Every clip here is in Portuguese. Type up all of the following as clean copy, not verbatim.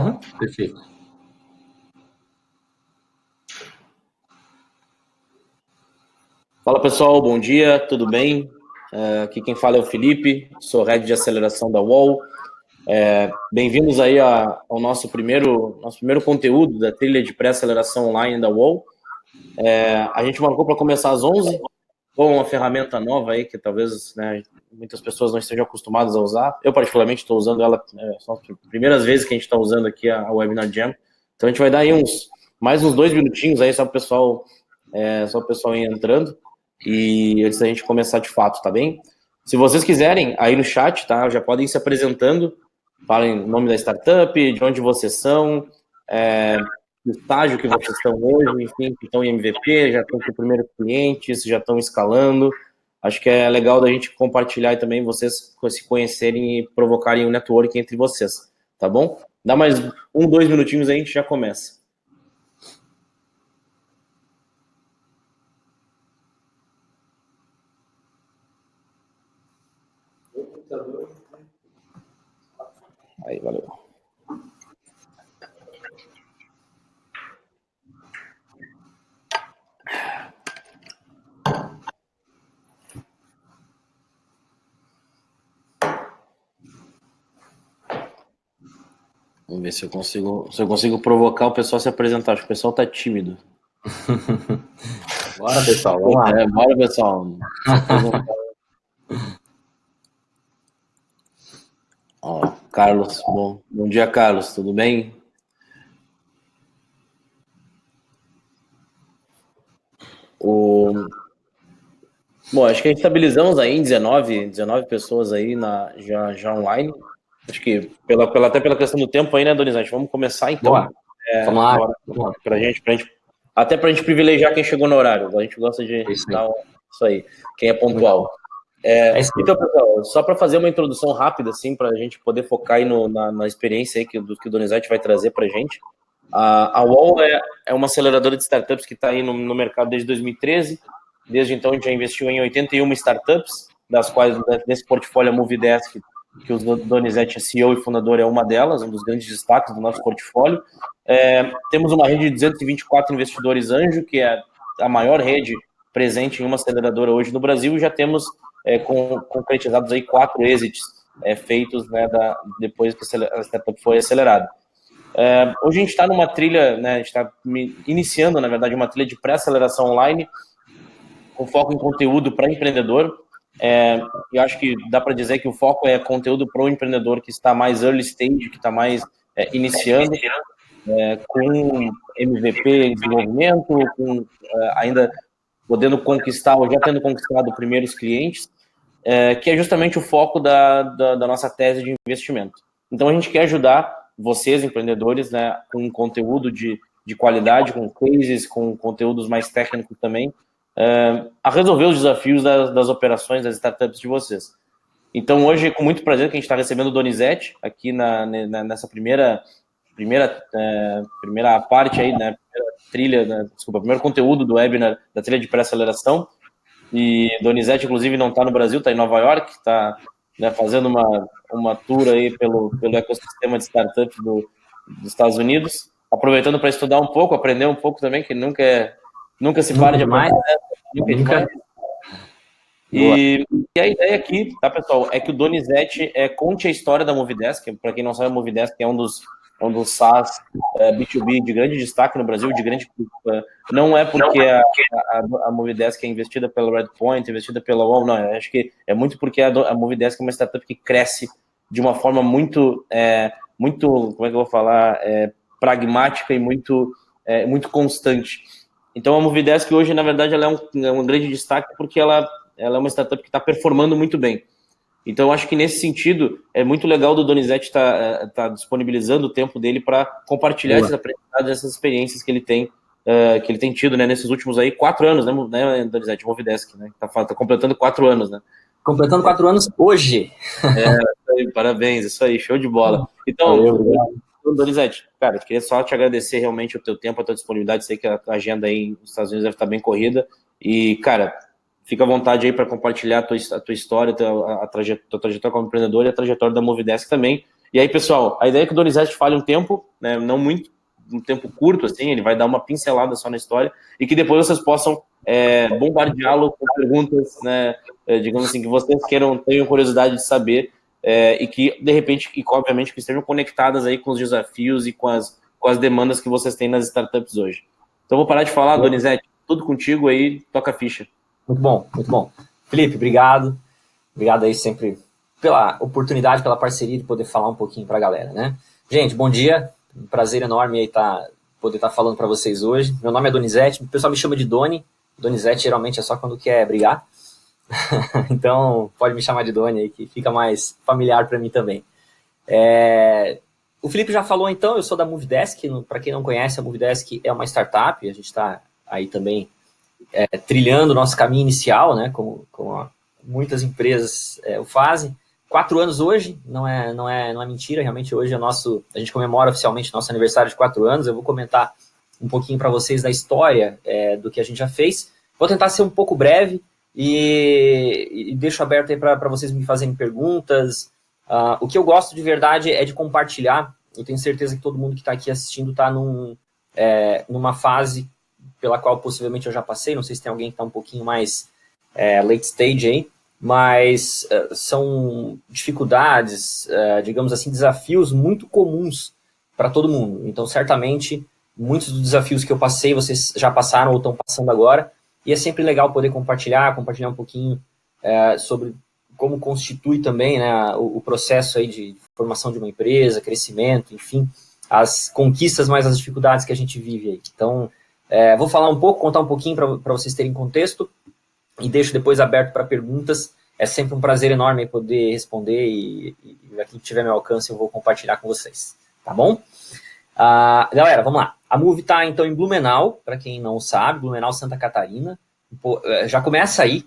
Uhum, perfeito. Fala pessoal, bom dia, tudo bem? Aqui quem fala é o Felipe, sou Head de Aceleração da UOL. Bem-vindos aí ao nosso primeiro conteúdo da trilha de pré-aceleração online da UOL. A gente marcou para começar às 11, com uma ferramenta nova aí que talvez, né, muitas pessoas não estejam acostumadas a usar. Eu particularmente estou usando ela, são as primeiras vezes que a gente está usando aqui a Webinar Jam. Então a gente vai dar aí mais uns 2 minutinhos aí só o pessoal ir entrando. E antes da gente começar de fato, tá bem? Se vocês quiserem, aí no chat, tá? Já podem ir se apresentando, falem o nome da startup, de onde vocês são, do estágio que vocês estão hoje, enfim, que estão em MVP, já estão com o primeiro cliente, já estão escalando. Acho que é legal da gente compartilhar e também vocês se conhecerem e provocarem um network entre vocês, tá bom? Dá mais 2 minutinhos aí, a gente já começa. Aí, valeu. Vamos ver se eu consigo provocar o pessoal a se apresentar. Acho que o pessoal tá tímido. Bora, pessoal, vamos lá. Bora, pessoal. Ó, Carlos, bom dia, Carlos, tudo bem? Bom, acho que a gente estabilizamos aí em 19 pessoas aí já online. Acho que até pela questão do tempo aí, né, Donizete? Vamos começar então. Bora. Vamos lá. Até pra gente privilegiar quem chegou no horário. A gente gosta de dar isso aí, quem é pontual. Então, pessoal, só para fazer uma introdução rápida, assim, para a gente poder focar aí na experiência aí que o Donizete vai trazer para a gente. A UOL é uma aceleradora de startups que está aí no mercado desde 2013. Desde então, a gente já investiu em 81 startups, das quais, nesse portfólio, a Movidesk, que o Donizete é CEO e fundador, é uma delas, um dos grandes destaques do nosso portfólio. Temos uma rede de 224 investidores anjo, que é a maior rede presente em uma aceleradora hoje no Brasil, e já temos concretizados aí 4 exits feitos, né, depois que a startup foi acelerada. Hoje a gente está numa trilha, né, a gente está iniciando, na verdade, uma trilha de pré-aceleração online, com foco em conteúdo para empreendedor. Eu acho que dá para dizer que o foco é conteúdo para o empreendedor que está mais early stage, que está mais iniciando, com MVP em desenvolvimento, com ainda podendo conquistar ou já tendo conquistado primeiros clientes, que é justamente o foco da nossa tese de investimento. Então a gente quer ajudar vocês, empreendedores, né, com conteúdo de qualidade, com cases, com conteúdos mais técnicos também, a resolver os desafios das operações, das startups de vocês. Então, hoje, com muito prazer, que a gente está recebendo o Donizete aqui nessa primeira parte aí, né, primeiro conteúdo do webinar da trilha de pré-aceleração. E Donizete, inclusive, não está no Brasil, está em Nova York, está, né, fazendo uma tour aí pelo ecossistema de startups dos Estados Unidos, aproveitando para estudar um pouco, aprender um pouco também, que nunca se para de aprender. Nunca é demais. E a ideia aqui, tá, pessoal, é que o Donizete conte a história da Movidesk. Para quem não sabe, a Movidesk é um dos SaaS B2B de grande destaque no Brasil, não é porque a Movidesk é investida pela Redpoint, investida pela UOL, não, acho que é muito porque a Movidesk é uma startup que cresce de uma forma muito, como é que eu vou falar, pragmática e muito constante. Então a Movidesk hoje, na verdade, ela é um grande destaque porque ela é uma startup que está performando muito bem. Então, eu acho que nesse sentido, é muito legal do Donizete estar disponibilizando o tempo dele para compartilhar esses aprendizados, essas experiências que ele tem tido, né, nesses últimos aí 4 anos, né, Donizete, Movidesk, né? Tá completando 4 anos, né? Completando 4 anos hoje. Parabéns, isso aí, show de bola. Então, Donizete, cara, eu queria só te agradecer realmente o teu tempo, a tua disponibilidade. Sei que a agenda aí nos Estados Unidos deve estar bem corrida. E, cara, fica à vontade aí para compartilhar a tua história, tua trajetória como empreendedor e a trajetória da Movidesk também. E aí, pessoal, a ideia é que o Donizete fale um tempo, né, não muito, um tempo curto, assim, ele vai dar uma pincelada só na história, e que depois vocês possam bombardeá-lo com perguntas, né, digamos assim, que vocês tenham curiosidade de saber, e que, de repente, e obviamente, que estejam conectadas aí com os desafios e com as demandas que vocês têm nas startups hoje. Então, vou parar de falar, Donizete, tudo contigo aí, toca a ficha. Muito bom, muito bom. Felipe, obrigado. Obrigado aí sempre pela oportunidade, pela parceria de poder falar um pouquinho para a galera, né? Gente, bom dia. Um prazer enorme aí poder estar falando para vocês hoje. Meu nome é Donizete, o pessoal me chama de Doni. Donizete geralmente é só quando quer brigar. Então, pode me chamar de Doni aí, que fica mais familiar para mim também. O Felipe já falou, então, eu sou da Movidesk. Para quem não conhece, a Movidesk é uma startup. A gente está aí também trilhando o nosso caminho inicial, né? Como muitas empresas o fazem. 4 anos hoje, não é mentira, realmente hoje a gente comemora oficialmente nosso aniversário de 4 anos. Eu vou comentar um pouquinho para vocês da história do que a gente já fez. Vou tentar ser um pouco breve e deixo aberto aí para vocês me fazerem perguntas. O que eu gosto de verdade é de compartilhar. Eu tenho certeza que todo mundo que está aqui assistindo está numa fase pela qual possivelmente eu já passei. Não sei se tem alguém que está um pouquinho mais late stage aí, mas são dificuldades, digamos assim, desafios muito comuns para todo mundo. Então, certamente, muitos dos desafios que eu passei, vocês já passaram ou estão passando agora, e é sempre legal poder compartilhar um pouquinho sobre como constitui também, né, o processo aí de formação de uma empresa, crescimento, enfim, as conquistas mais as dificuldades que a gente vive aí. Então, vou falar um pouco, contar um pouquinho para vocês terem contexto, e deixo depois aberto para perguntas. É sempre um prazer enorme poder responder e aqui que tiver meu alcance eu vou compartilhar com vocês, tá bom? Galera, vamos lá. A Move está, então, em Blumenau, para quem não sabe, Blumenau, Santa Catarina. Já começa aí.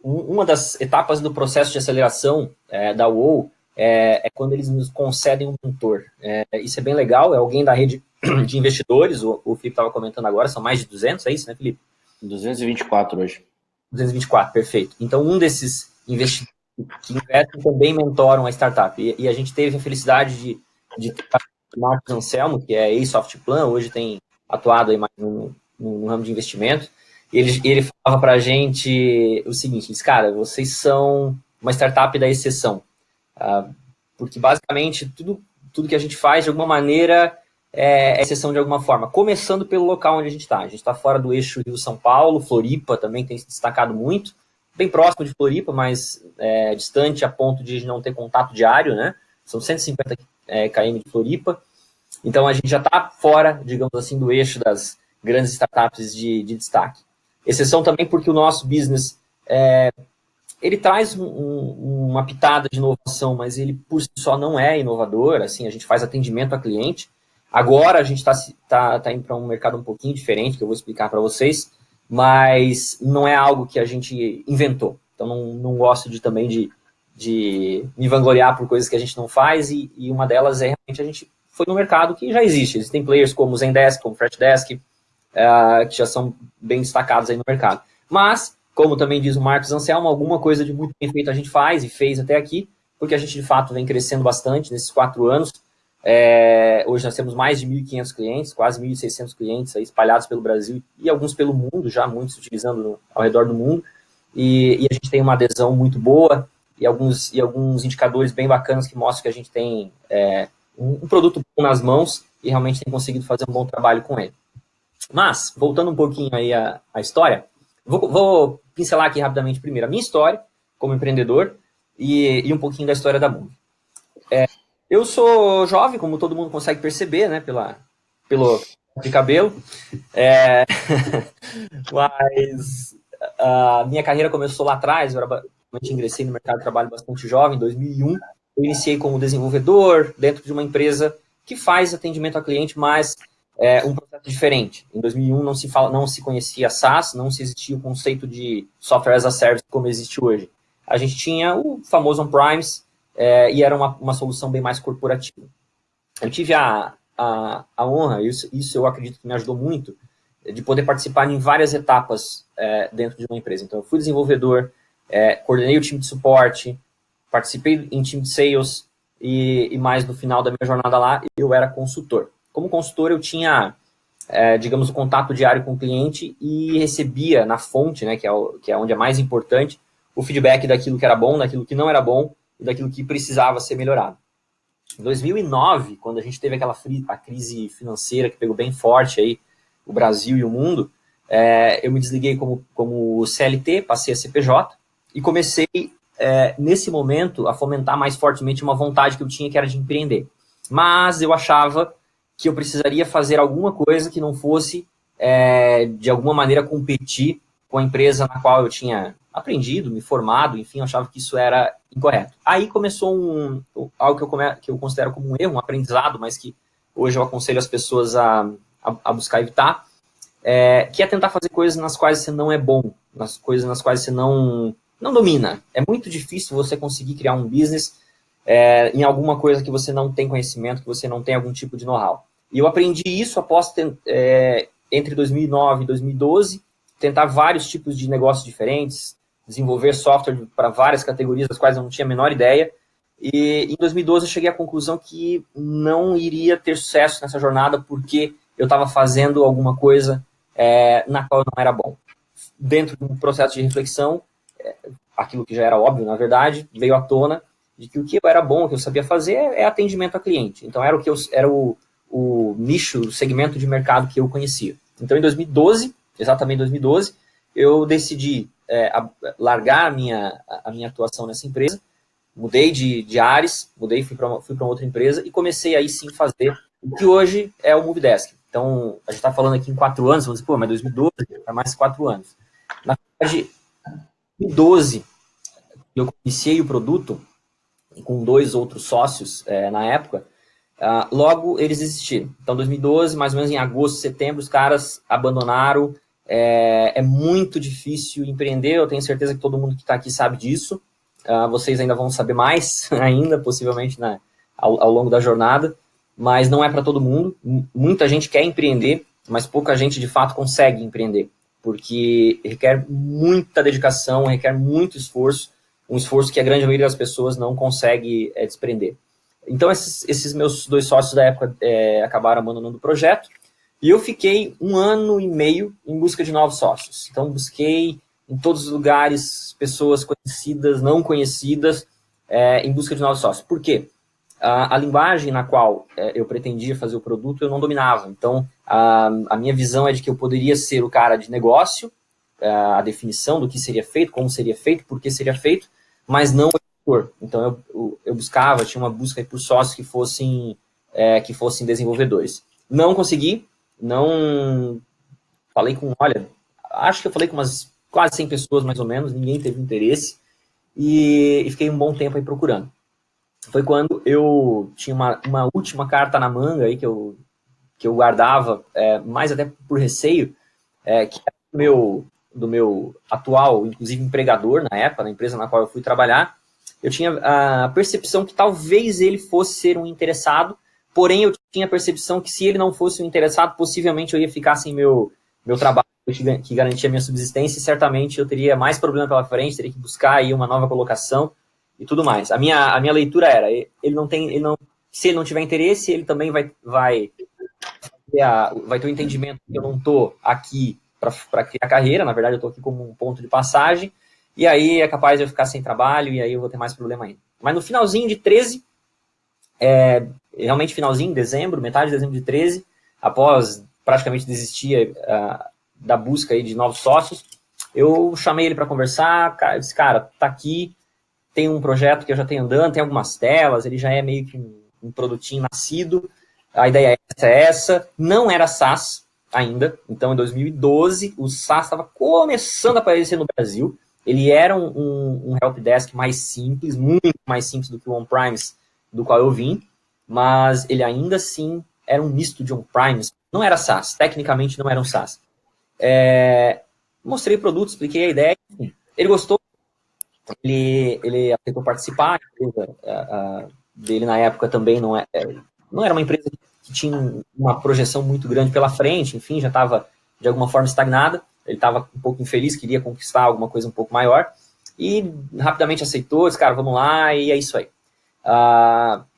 Uma das etapas do processo de aceleração da UOL é quando eles nos concedem um mentor. Isso é bem legal, é alguém da rede de investidores, o Felipe estava comentando agora, são mais de 200, é isso, né, Felipe? 224 hoje. 224, perfeito. Então, um desses investidores que investem também mentoram a startup. E a gente teve a felicidade de ter o Marcos Anselmo, que é ex-Softplan, hoje tem atuado aí mais no ramo de investimento. Ele falava para a gente o seguinte, diz, cara, vocês são uma startup da exceção. Porque, basicamente, tudo que a gente faz, de alguma maneira, é exceção de alguma forma, começando pelo local onde a gente está. A gente está fora do eixo Rio-São Paulo, Floripa também tem se destacado muito, bem próximo de Floripa, mas distante a ponto de não ter contato diário, né? São 150 km de Floripa. Então, a gente já está fora, digamos assim, do eixo das grandes startups de destaque. Exceção também porque o nosso business, ele traz uma pitada de inovação, mas ele por si só não é inovador. Assim, a gente faz atendimento a cliente. Agora a gente tá indo para um mercado um pouquinho diferente, que eu vou explicar para vocês, mas não é algo que a gente inventou. Então não gosto também de me vangloriar por coisas que a gente não faz, e uma delas é realmente a gente foi no mercado que já existe. Existem players como o Zendesk, como o Freshdesk, que já são bem destacados aí no mercado. Mas, como também diz o Marcos Anselmo, alguma coisa de muito bem feito a gente faz e fez até aqui, porque a gente de fato vem crescendo bastante nesses 4 anos. Hoje nós temos mais de 1.500 clientes, quase 1.600 clientes aí espalhados pelo Brasil e alguns pelo mundo, já muitos utilizando ao redor do mundo, e a gente tem uma adesão muito boa e alguns indicadores bem bacanas que mostram que a gente tem um produto bom nas mãos e realmente tem conseguido fazer um bom trabalho com ele. Mas, voltando um pouquinho aí à história, vou pincelar aqui rapidamente primeiro a minha história como empreendedor e um pouquinho da história da Move. Eu sou jovem, como todo mundo consegue perceber, né, pelo de cabelo, mas a minha carreira começou lá atrás. Eu ingressei no mercado de trabalho bastante jovem, em 2001. Eu iniciei como desenvolvedor dentro de uma empresa que faz atendimento a cliente, mas um processo diferente. Em 2001 não se conhecia SaaS, não se existia o conceito de software as a service como existe hoje. A gente tinha o famoso on-premise, e era uma solução bem mais corporativa. Eu tive a honra, isso eu acredito que me ajudou muito, de poder participar em várias etapas dentro de uma empresa. Então, eu fui desenvolvedor, coordenei o time de suporte, participei em time de sales e mais no final da minha jornada lá, eu era consultor. Como consultor, eu tinha, digamos, o contato diário com o cliente e recebia na fonte, né, que é onde é mais importante, o feedback daquilo que era bom, daquilo que não era bom e daquilo que precisava ser melhorado. Em 2009, quando a gente teve a crise financeira que pegou bem forte aí o Brasil e o mundo, eu me desliguei como CLT, passei a CPJ e comecei, nesse momento, a fomentar mais fortemente uma vontade que eu tinha, que era de empreender. Mas eu achava que eu precisaria fazer alguma coisa que não fosse, de alguma maneira, competir com a empresa na qual eu tinha aprendido, me formado, enfim, eu achava que isso era incorreto. Aí começou algo que eu considero como um erro, um aprendizado, mas que hoje eu aconselho as pessoas a buscar evitar, que é tentar fazer coisas nas quais você não é bom, nas coisas nas quais você não domina. É muito difícil você conseguir criar um business em alguma coisa que você não tem conhecimento, que você não tem algum tipo de know-how. E eu aprendi isso após, entre 2009 e 2012, tentar vários tipos de negócios diferentes, desenvolver software para várias categorias das quais eu não tinha a menor ideia. E em 2012 eu cheguei à conclusão que não iria ter sucesso nessa jornada porque eu estava fazendo alguma coisa na qual eu não era bom. Dentro de um processo de reflexão, aquilo que já era óbvio, na verdade, veio à tona de que o que eu era bom, o que eu sabia fazer é atendimento a cliente. Então era o nicho, o segmento de mercado que eu conhecia. Então em 2012, exatamente em 2012, eu decidi largar a minha atuação nessa empresa, mudei de áreas, fui para uma outra empresa e comecei aí sim fazer o que hoje é o Movidesk. Então, a gente está falando aqui em 4 anos, vamos dizer, pô, mas 2012 é mais 4 anos. Na verdade, em 2012, eu iniciei o produto com 2 outros sócios na época, logo eles existiram. Então, 2012, mais ou menos em agosto, setembro, os caras abandonaram. É muito difícil empreender, eu tenho certeza que todo mundo que está aqui sabe disso. Vocês ainda vão saber mais, ainda, possivelmente, ao longo da jornada, mas não é para todo mundo. Muita gente quer empreender, mas pouca gente, de fato, consegue empreender, porque requer muita dedicação, requer muito esforço, um esforço que a grande maioria das pessoas não consegue desprender. Então, esses meus 2 sócios da época acabaram abandonando o projeto, e eu fiquei 1 ano e meio em busca de novos sócios. Então, busquei em todos os lugares, pessoas conhecidas, não conhecidas, em busca de novos sócios. Por quê? A linguagem na qual eu pretendia fazer o produto, eu não dominava. Então, a minha visão é de que eu poderia ser o cara de negócio, a definição do que seria feito, como seria feito, por que seria feito, mas não o editor. Então, eu buscava, tinha uma busca por sócios que fossem desenvolvedores. Não consegui, não falei acho que eu falei com umas quase 100 pessoas, mais ou menos, ninguém teve interesse, e fiquei um bom tempo aí procurando. Foi quando eu tinha uma última carta na manga aí que eu guardava, mais até por receio, que era do meu atual, inclusive, empregador na época, na empresa na qual eu fui trabalhar. Eu tinha a percepção que talvez ele fosse ser um interessado, porém eu tinha a percepção que se ele não fosse um interessado, possivelmente eu ia ficar sem meu trabalho, que garantia a minha subsistência, e certamente eu teria mais problema pela frente, teria que buscar aí uma nova colocação e tudo mais. A minha leitura era, se ele não tiver interesse, ele também vai ter o entendimento que eu não estou aqui para criar carreira, na verdade eu estou aqui como um ponto de passagem, e aí é capaz de eu ficar sem trabalho, e aí eu vou ter mais problema ainda. Mas no finalzinho de 13, realmente finalzinho, dezembro, metade de dezembro de 13, após praticamente desistir da busca aí de novos sócios, eu chamei ele para conversar, disse, cara, tá aqui, tem um projeto que eu já tenho andando, tem algumas telas, ele já é meio que um produtinho nascido, a ideia é essa, não era SaaS ainda, então em 2012 o SaaS estava começando a aparecer no Brasil, ele era um helpdesk mais simples, muito mais simples do que o on-premise do qual eu vim, mas ele ainda assim era um misto de on-premise, não era SaaS, tecnicamente não era um SaaS. Mostrei o produto, expliquei a ideia, ele gostou, ele aceitou participar, a empresa dele na época também não era uma empresa que tinha uma projeção muito grande pela frente, enfim, já estava de alguma forma estagnada, ele estava um pouco infeliz, queria conquistar alguma coisa um pouco maior, e rapidamente aceitou, disse, cara, vamos lá, e é isso aí.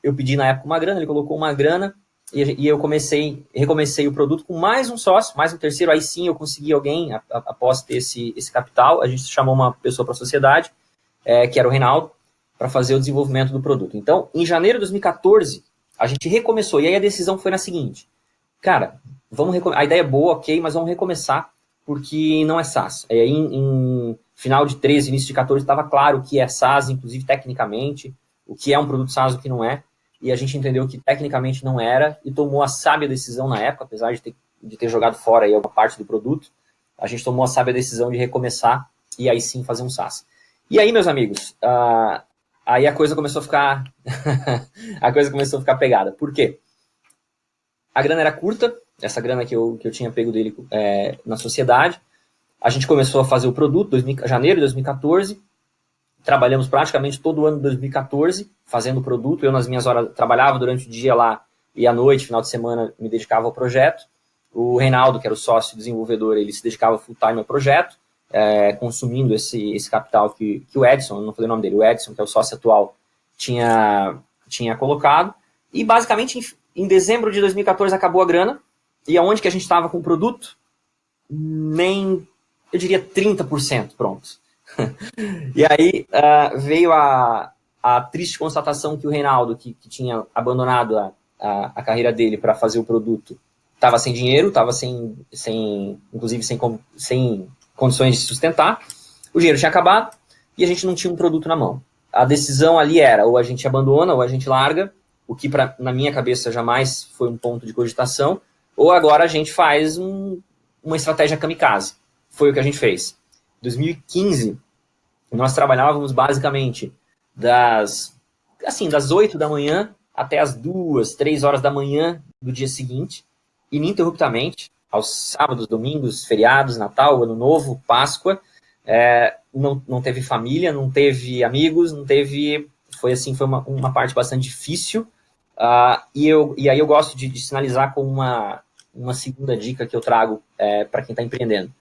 Eu pedi na época uma grana, ele colocou uma grana, e eu recomecei o produto com mais um sócio, mais um terceiro, aí sim eu consegui alguém, após ter esse capital, a gente chamou uma pessoa para a sociedade, que era o Reinaldo, para fazer o desenvolvimento do produto. Então, em janeiro de 2014, a gente recomeçou, e aí a decisão foi na seguinte, cara, a ideia é boa, ok, mas vamos recomeçar, porque não é SaaS. Aí em final de 13, início de 14, estava claro o que é SaaS, inclusive tecnicamente, o que é um produto SaaS e o que não é, e a gente entendeu que tecnicamente não era, e tomou a sábia decisão na época, apesar de ter jogado fora aí alguma parte do produto, a gente tomou a sábia decisão de recomeçar, e aí sim fazer um SaaS. E aí, meus amigos, aí a coisa começou a ficar a coisa começou a ficar pegada. Por quê? A grana era curta, essa grana que eu tinha pego dele na sociedade. A gente começou a fazer o produto em janeiro de 2014. Trabalhamos praticamente todo o ano de 2014 fazendo o produto. Eu, nas minhas horas, trabalhava durante o dia lá e à noite, final de semana, me dedicava ao projeto. O Reinaldo, que era o sócio desenvolvedor, ele se dedicava full time ao projeto, consumindo esse capital que o Edson, não falei o nome dele, o Edson, que é o sócio atual, tinha colocado. E, basicamente, em dezembro de 2014 acabou a grana. E aonde que a gente estava com o produto? Nem, eu diria, 30% pronto. E aí veio a triste constatação que o Reinaldo, que tinha abandonado a carreira dele para fazer o produto, estava sem dinheiro, estava inclusive sem condições de sustentar. O dinheiro tinha acabado e a gente não tinha um produto na mão. A decisão ali era ou a gente abandona ou a gente larga, o que na minha cabeça jamais foi um ponto de cogitação, ou agora a gente faz uma estratégia kamikaze. Foi o que a gente fez. Em 2015, nós trabalhávamos basicamente das 8 da manhã até as 2, 3 horas da manhã do dia seguinte, ininterruptamente, aos sábados, domingos, feriados, Natal, Ano Novo, Páscoa. Não teve família, não teve amigos, não teve... Foi uma parte bastante difícil. E aí eu gosto de sinalizar com uma segunda dica que eu trago para quem está empreendendo.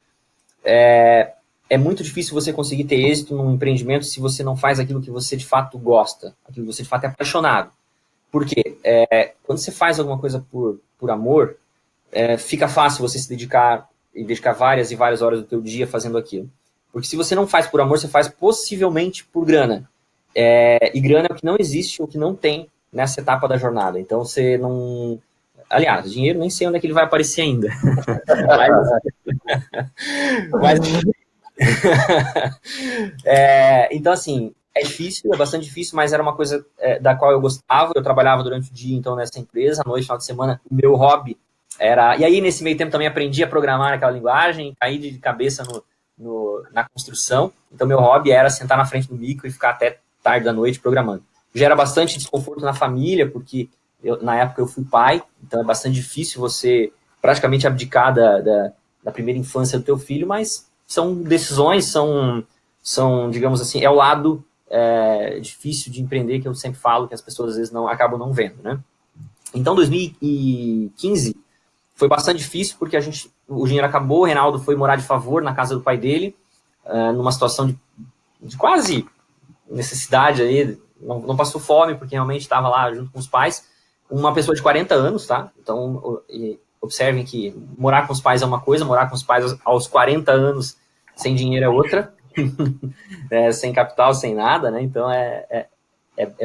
É muito difícil você conseguir ter êxito num empreendimento se você não faz aquilo que você de fato gosta, aquilo que você de fato é apaixonado. Por quê? Quando você faz alguma coisa por amor, fica fácil você se dedicar várias e várias horas do teu dia fazendo aquilo. Porque se você não faz por amor, você faz possivelmente por grana. E grana é o que não existe, o que não tem nessa etapa da jornada. Então você não... Aliás, dinheiro nem sei onde é que ele vai aparecer ainda. Mas então, assim, é difícil, é bastante difícil, mas era uma coisa da qual eu gostava. Eu trabalhava durante o dia, então, nessa empresa. À noite, final de semana, o meu hobby era... E aí, nesse meio tempo, também aprendi a programar naquela linguagem, caí de cabeça na construção. Então, meu hobby era sentar na frente do micro e ficar até tarde da noite programando. Gera bastante desconforto na família, porque na época eu fui pai, então é bastante difícil você praticamente abdicar da primeira infância do teu filho, mas são decisões, são digamos assim, é o lado difícil de empreender que eu sempre falo, que as pessoas às vezes acabam não vendo, né? Então, 2015 foi bastante difícil, porque o dinheiro acabou, o Reinaldo foi morar de favor na casa do pai dele, numa situação de quase necessidade aí, não passou fome, porque realmente estava lá junto com os pais, uma pessoa de 40 anos, tá? Então, observem que morar com os pais é uma coisa, morar com os pais aos 40 anos sem dinheiro é outra, sem capital, sem nada, né? Então, é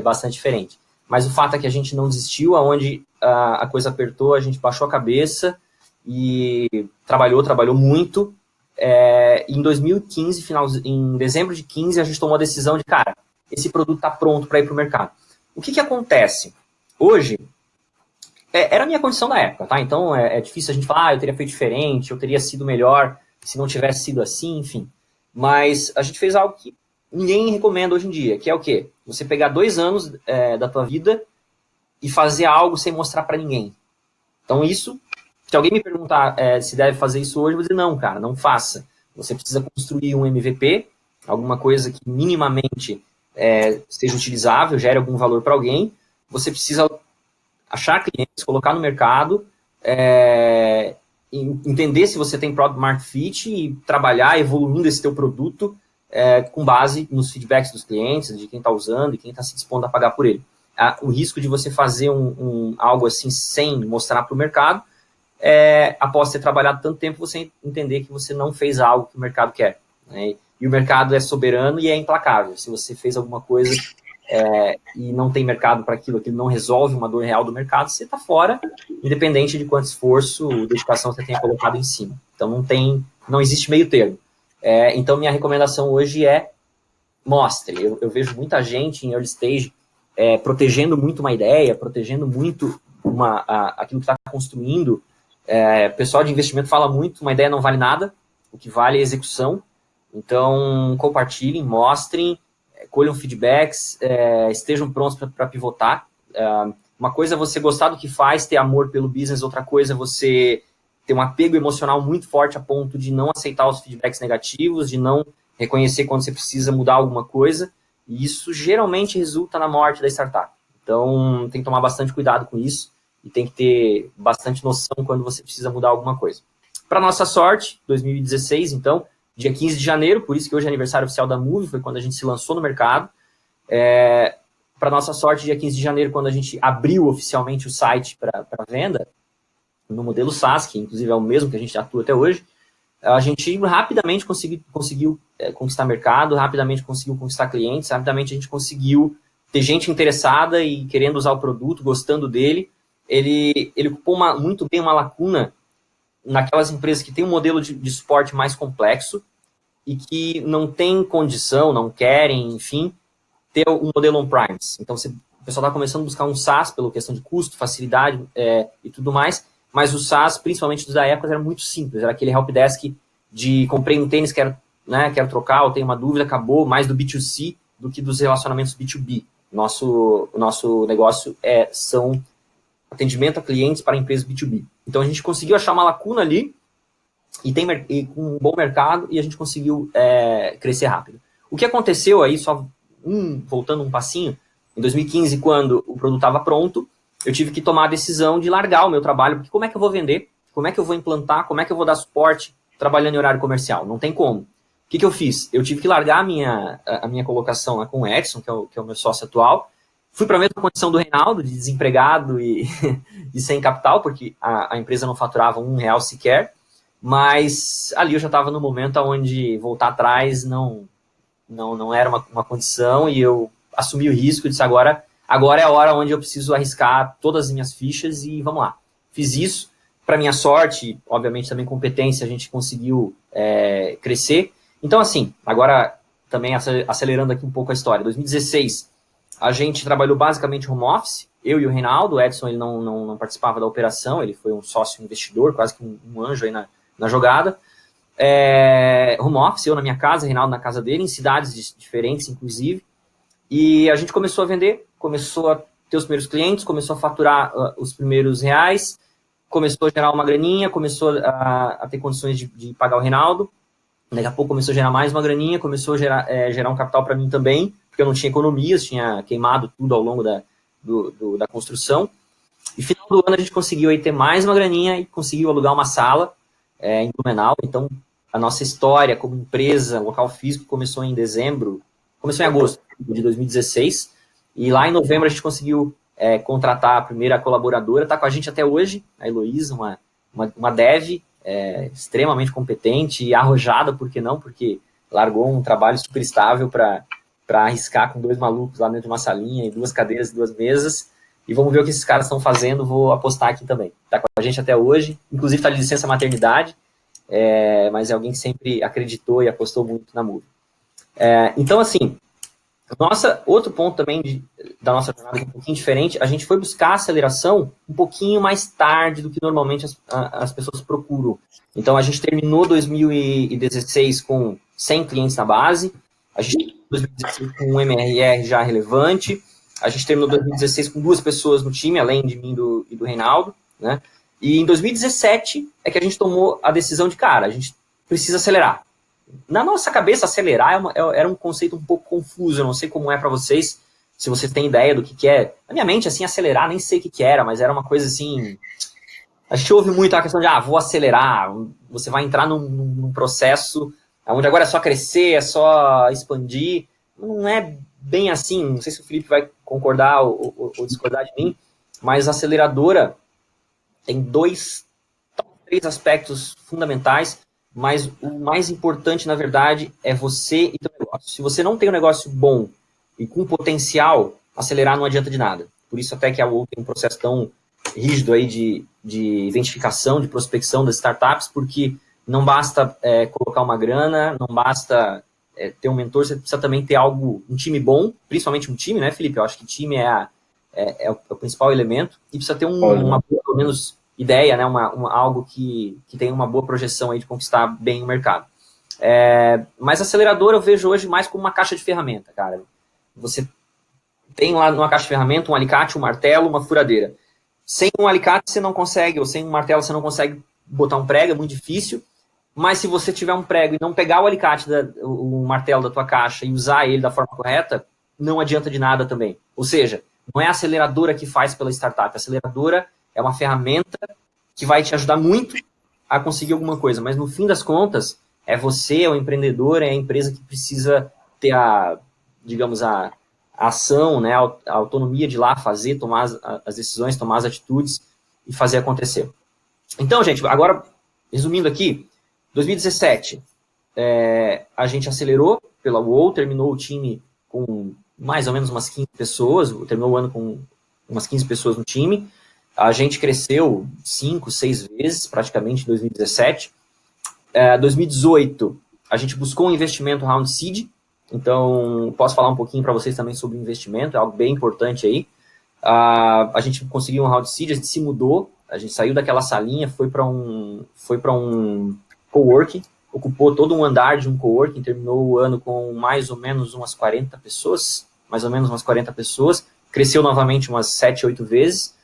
bastante diferente. Mas o fato é que a gente não desistiu, aonde a coisa apertou, a gente baixou a cabeça e trabalhou muito. Em 2015, em dezembro de 15, a gente tomou a decisão de, cara, esse produto está pronto para ir para o mercado. O que acontece? Hoje, era a minha condição da época, tá? Então, é difícil a gente falar, eu teria feito diferente, eu teria sido melhor se não tivesse sido assim, enfim. Mas a gente fez algo que ninguém recomenda hoje em dia, que é o quê? Você pegar 2 anos da tua vida e fazer algo sem mostrar para ninguém. Então, isso, se alguém me perguntar se deve fazer isso hoje, eu vou dizer, não, cara, não faça. Você precisa construir um MVP, alguma coisa que minimamente seja utilizável, gere algum valor para alguém. Você precisa achar clientes, colocar no mercado, entender se você tem product market fit e trabalhar evoluindo esse teu produto com base nos feedbacks dos clientes, de quem está usando e quem está se dispondo a pagar por ele. O risco de você fazer algo assim sem mostrar para o mercado após ter trabalhado tanto tempo, você entender que você não fez algo que o mercado quer, né? E o mercado é soberano e é implacável. Se você fez alguma coisa e não tem mercado para aquilo não resolve uma dor real do mercado, você está fora, independente de quanto esforço ou dedicação você tenha colocado em cima. Então não existe meio termo. Então minha recomendação hoje é mostre. Eu vejo muita gente em early stage protegendo muito uma ideia, protegendo muito aquilo que está construindo. O pessoal de investimento fala muito, uma ideia não vale nada, o que vale é a execução. Então, compartilhem, mostrem, colham feedbacks, estejam prontos para pivotar. Uma coisa é você gostar do que faz, ter amor pelo business, outra coisa é você ter um apego emocional muito forte a ponto de não aceitar os feedbacks negativos, de não reconhecer quando você precisa mudar alguma coisa, e isso geralmente resulta na morte da startup. Então, tem que tomar bastante cuidado com isso, e tem que ter bastante noção quando você precisa mudar alguma coisa. Para nossa sorte, 2016, então, dia 15 de janeiro, por isso que hoje é aniversário oficial da Moove, foi quando a gente se lançou no mercado. Para nossa sorte, dia 15 de janeiro, quando a gente abriu oficialmente o site para venda, no modelo SaaS, que inclusive é o mesmo que a gente atua até hoje, a gente rapidamente conseguiu conquistar mercado, rapidamente conseguiu conquistar clientes, rapidamente a gente conseguiu ter gente interessada e querendo usar o produto, gostando dele. Ele ocupou muito bem uma lacuna naquelas empresas que têm um modelo de suporte mais complexo e que não tem condição, não querem, enfim, ter um modelo on-premise. Então, o pessoal está começando a buscar um SaaS pela questão de custo, facilidade e tudo mais, mas o SaaS, principalmente dos da época, era muito simples. Era aquele helpdesk de comprei um tênis, quero trocar, ou tenho uma dúvida, acabou, mais do B2C do que dos relacionamentos B2B. O nosso negócio são atendimento a clientes para empresas B2B. Então, a gente conseguiu achar uma lacuna ali e com um bom mercado, e a gente conseguiu crescer rápido. O que aconteceu aí, só voltando um passinho, em 2015, quando o produto estava pronto, eu tive que tomar a decisão de largar o meu trabalho, porque como é que eu vou vender? Como é que eu vou implantar? Como é que eu vou dar suporte trabalhando em horário comercial? Não tem como. O que eu fiz? Eu tive que largar a minha colocação lá com o Edson, que é o meu sócio atual. Fui para a mesma condição do Reinaldo, de desempregado e sem capital, porque a empresa não faturava R$1 sequer, mas ali eu já estava no momento onde voltar atrás não era uma condição, e eu assumi o risco e disse, agora é a hora onde eu preciso arriscar todas as minhas fichas e vamos lá. Fiz isso, para minha sorte, obviamente também competência, a gente conseguiu crescer. Então, assim, agora também acelerando aqui um pouco a história, 2016, a gente trabalhou basicamente home office, eu e o Reinaldo. O Edson ele não participava da operação, ele foi um sócio investidor, quase que um anjo aí na jogada. Home office, eu na minha casa, Reinaldo na casa dele, em cidades diferentes, inclusive. E a gente começou a vender, começou a ter os primeiros clientes, começou a faturar os primeiros reais, começou a gerar uma graninha, começou a ter condições de pagar o Reinaldo. Daqui a pouco começou a gerar mais uma graninha, começou a gerar um capital para mim também, porque eu não tinha economias, tinha queimado tudo ao longo da construção. E no final do ano a gente conseguiu aí ter mais uma graninha e conseguiu alugar uma sala em Blumenau. Então, a nossa história como empresa, local físico, começou em agosto de 2016, e lá em novembro a gente conseguiu contratar a primeira colaboradora, está com a gente até hoje, a Heloísa, uma dev extremamente competente e arrojada, por que não? Porque largou um trabalho super estável para arriscar com 2 malucos lá dentro de uma salinha e 2 cadeiras e 2 mesas, e vamos ver o que esses caras estão fazendo. Vou apostar aqui também. Está com a gente até hoje, inclusive está de licença maternidade, mas é alguém que sempre acreditou e apostou muito na Moove. Então, assim, outro ponto também da nossa jornada é um pouquinho diferente. A gente foi buscar aceleração um pouquinho mais tarde do que normalmente as pessoas procuram. Então, a gente terminou 2016 com 100 clientes na base, a gente terminou 2016 com um MRR já relevante, a gente terminou 2016 com 2 pessoas no time, além de mim e do Reinaldo, né? E em 2017 é que a gente tomou a decisão de, cara, a gente precisa acelerar. Na nossa cabeça, acelerar era um conceito um pouco confuso. Eu não sei como é para vocês, se vocês têm ideia do que é. Na minha mente, assim, acelerar, nem sei o que era, mas era uma coisa assim... A gente ouve muito a questão de, vou acelerar, você vai entrar num processo onde agora é só crescer, é só expandir. Não é bem assim, não sei se o Felipe vai concordar ou discordar de mim, mas a aceleradora tem 2, 3 aspectos fundamentais, mas o mais importante, na verdade, é você e teu negócio. Se você não tem um negócio bom e com potencial, acelerar não adianta de nada. Por isso até que a UOL tem um processo tão rígido aí de identificação, de prospecção das startups, porque não basta colocar uma grana, não basta ter um mentor, você precisa também ter um time bom, principalmente um time, né, Felipe? Eu acho que time é o principal elemento, e precisa ter uma, pelo menos, ideia, né, algo que tenha uma boa projeção aí de conquistar bem o mercado. Mas acelerador eu vejo hoje mais como uma caixa de ferramenta, cara. Você tem lá numa caixa de ferramenta um alicate, um martelo, uma furadeira. Sem um alicate você não consegue, ou sem um martelo você não consegue botar um prego, é muito difícil. Mas se você tiver um prego e não pegar o alicate, o martelo da tua caixa e usar ele da forma correta, não adianta de nada também. Ou seja, não é a aceleradora que faz pela startup. A aceleradora é uma ferramenta que vai te ajudar muito a conseguir alguma coisa. Mas no fim das contas, é você, é o empreendedor, é a empresa que precisa ter a ação, né, a autonomia de ir lá fazer, tomar as decisões, tomar as atitudes e fazer acontecer. Então, gente, agora, resumindo aqui, 2017, a gente acelerou pela UOL, terminou o time com mais ou menos umas 15 pessoas, terminou o ano com umas 15 pessoas no time. A gente cresceu 5, 6 vezes, praticamente, em 2017. 2018, a gente buscou um investimento round seed, então posso falar um pouquinho para vocês também sobre investimento, é algo bem importante aí. A gente conseguiu um round seed, a gente se mudou, a gente saiu daquela salinha, foi para um coworking, ocupou todo um andar de um coworking, terminou o ano com mais ou menos umas 40 pessoas, cresceu novamente umas 7, 8 vezes.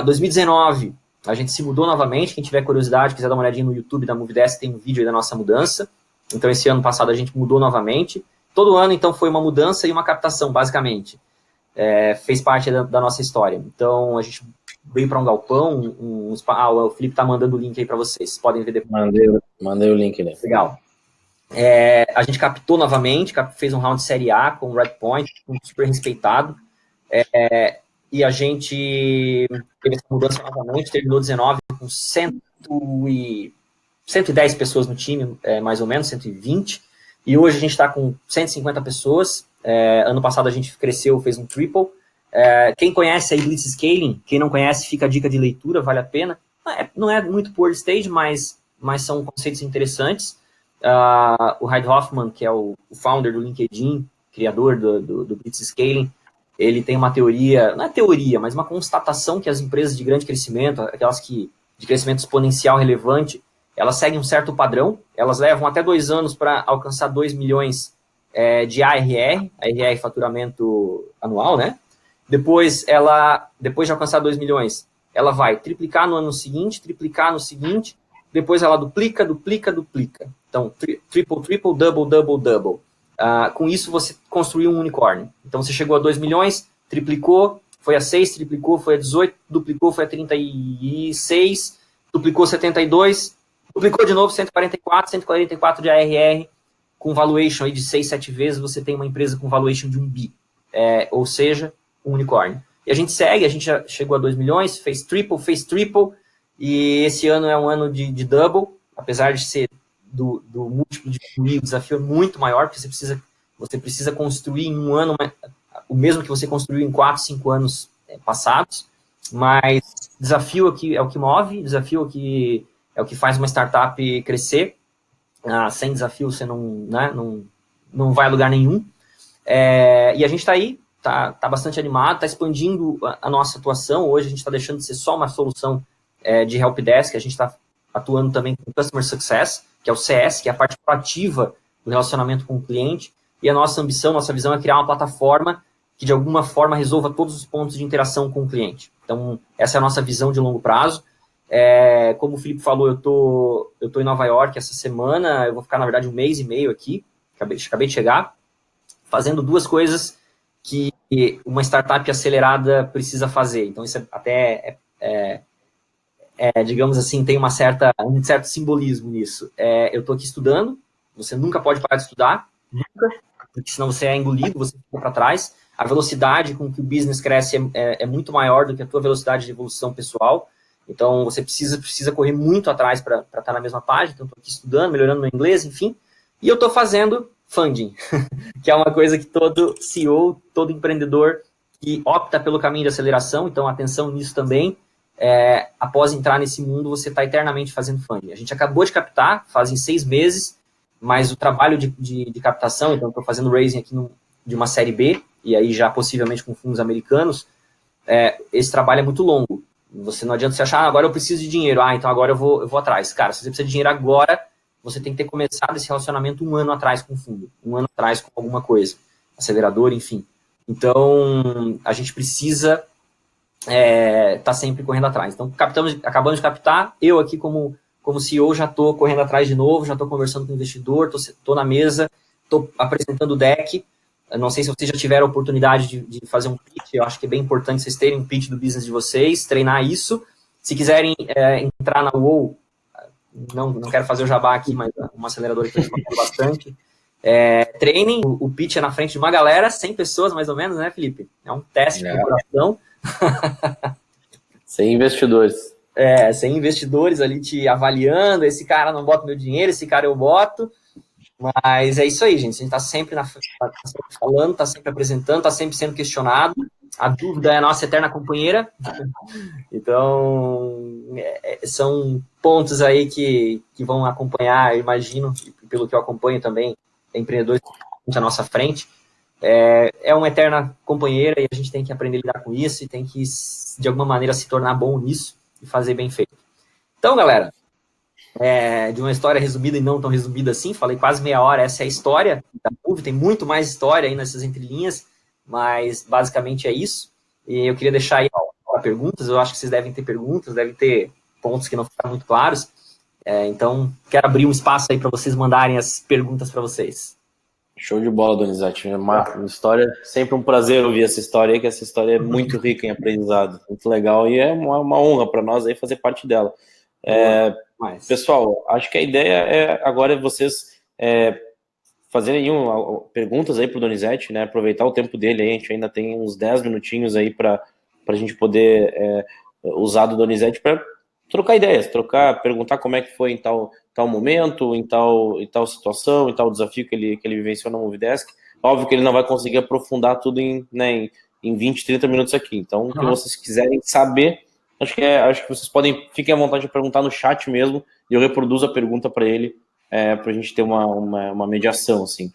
2019, a gente se mudou novamente, quem tiver curiosidade, quiser dar uma olhadinha no YouTube da Movidesk, tem um vídeo aí da nossa mudança. Então esse ano passado a gente mudou novamente. Todo ano, então, foi uma mudança e uma captação, basicamente. Fez parte da nossa história. Então, a gente veio para um galpão, o Felipe está mandando o link aí para vocês podem ver depois. Mandei o link, né? Legal. A gente captou novamente, fez um round Série A com o Redpoint, super respeitado. E a gente teve essa mudança novamente, terminou 19 com 110 pessoas no time, mais ou menos, 120. E hoje a gente está com 150 pessoas. Ano passado a gente cresceu, fez um triple. Quem conhece a Blitzscaling, quem não conhece, fica a dica de leitura, vale a pena. Não é muito por stage, mas são conceitos interessantes. O Reid Hoffman, que é o founder do LinkedIn, criador do Blitzscaling, ele tem uma teoria, não é teoria, mas uma constatação que as empresas de grande crescimento, aquelas de crescimento exponencial relevante, elas seguem um certo padrão, elas levam até 2 anos para alcançar 2 milhões de ARR, faturamento anual, né? Depois de alcançar 2 milhões, ela vai triplicar no ano seguinte, triplicar no seguinte, depois ela duplica. Então, triple, double. Com isso, você construiu um unicórnio. Então, você chegou a 2 milhões, triplicou, foi a 6, triplicou, foi a 18, duplicou, foi a 36, duplicou 72, duplicou de novo 144 de ARR, com valuation aí de 6, 7 vezes, você tem uma empresa com valuation de 1 bi, ou seja, um unicórnio. E a gente segue, a gente já chegou a 2 milhões, fez triple, e esse ano é um ano de double, apesar de ser do múltiplo de o desafio é muito maior, porque você precisa construir em um ano o mesmo que você construiu em 4, 5 anos passados, mas desafio é o que move, desafio é o que faz uma startup crescer. Sem desafio você não vai a lugar nenhum. E a gente está aí, tá bastante animado, está expandindo a nossa atuação. Hoje a gente está deixando de ser só uma solução de helpdesk, a gente está atuando também com Customer Success, que é o CS, que é a parte proativa do relacionamento com o cliente, e a nossa ambição, nossa visão é criar uma plataforma que de alguma forma resolva todos os pontos de interação com o cliente. Então, essa é a nossa visão de longo prazo. Como o Felipe falou, eu tô em Nova York essa semana, eu vou ficar, na verdade, 1 mês e meio aqui, acabei de chegar, fazendo 2 coisas que uma startup acelerada precisa fazer. Então, isso até digamos assim, tem um certo simbolismo nisso. Eu estou aqui estudando, Você nunca pode parar de estudar, nunca, porque senão você é engolido, você fica para trás. A velocidade com que o business cresce é muito maior do que a tua velocidade de evolução pessoal. Então, você precisa correr muito atrás para estar na mesma página. Então, estou aqui estudando, melhorando meu inglês, enfim. E eu estou fazendo funding, que é uma coisa que todo CEO, todo empreendedor que opta pelo caminho de aceleração, então atenção nisso também, após entrar nesse mundo, você está eternamente fazendo funding. A gente acabou de captar, fazem 6 meses, mas o trabalho de captação, então estou fazendo raising aqui de uma série B, e aí já possivelmente com fundos americanos, esse trabalho é muito longo. Você não adianta você achar, agora eu preciso de dinheiro, então agora eu vou atrás. Cara, se você precisa de dinheiro agora, você tem que ter começado esse relacionamento 1 ano atrás com o fundo, 1 ano atrás com alguma coisa, acelerador, enfim. Então, a gente precisa tá sempre correndo atrás. Então, acabamos de captar, eu aqui como CEO já estou correndo atrás de novo, já estou conversando com o investidor, estou na mesa, estou apresentando o deck. Não sei se vocês já tiveram a oportunidade de fazer um pitch, eu acho que é bem importante vocês terem um pitch do business de vocês, treinar isso. Se quiserem entrar na UOL, não quero fazer o jabá aqui, mas uma aceleradora que eu recomendo bastante. Treinem, o pitch é na frente de uma galera, 100 pessoas mais ou menos, né, Felipe? É um teste de coração. 100 investidores. 100 investidores ali te avaliando, esse cara não bota meu dinheiro, esse cara eu boto. Mas é isso aí, gente. A gente está sempre falando, está sempre apresentando, está sempre sendo questionado. A dúvida é a nossa eterna companheira. Então, são pontos aí que vão acompanhar, eu imagino, pelo que eu acompanho também, empreendedores à nossa frente. É uma eterna companheira e a gente tem que aprender a lidar com isso e tem que, de alguma maneira, se tornar bom nisso e fazer bem feito. Então, galera, de uma história resumida e não tão resumida assim, falei quase meia hora, essa é a história da Move, tem muito mais história aí nessas entrelinhas, mas basicamente é isso. E eu queria deixar aí para perguntas, eu acho que vocês devem ter perguntas, devem ter pontos que não ficaram muito claros, então quero abrir um espaço aí para vocês mandarem as perguntas para vocês. Show de bola, Donizete. Uma história, sempre um prazer ouvir essa história aí, que essa história é muito rica em aprendizado, muito legal, e é uma honra para nós aí fazer parte dela. Pessoal, acho que a ideia agora é vocês fazerem perguntas aí para o Donizete, né? Aproveitar o tempo dele aí, a gente ainda tem uns 10 minutinhos aí para a gente poder usar do Donizete para trocar ideias, perguntar como é que foi em tal momento, em tal situação, em tal desafio que ele vivenciou na Movidesk. Óbvio que ele não vai conseguir aprofundar tudo em 20, 30 minutos aqui. Então, o que vocês quiserem saber, acho que vocês fiquem à vontade de perguntar no chat mesmo, e eu reproduzo a pergunta para ele, para a gente ter uma mediação, assim.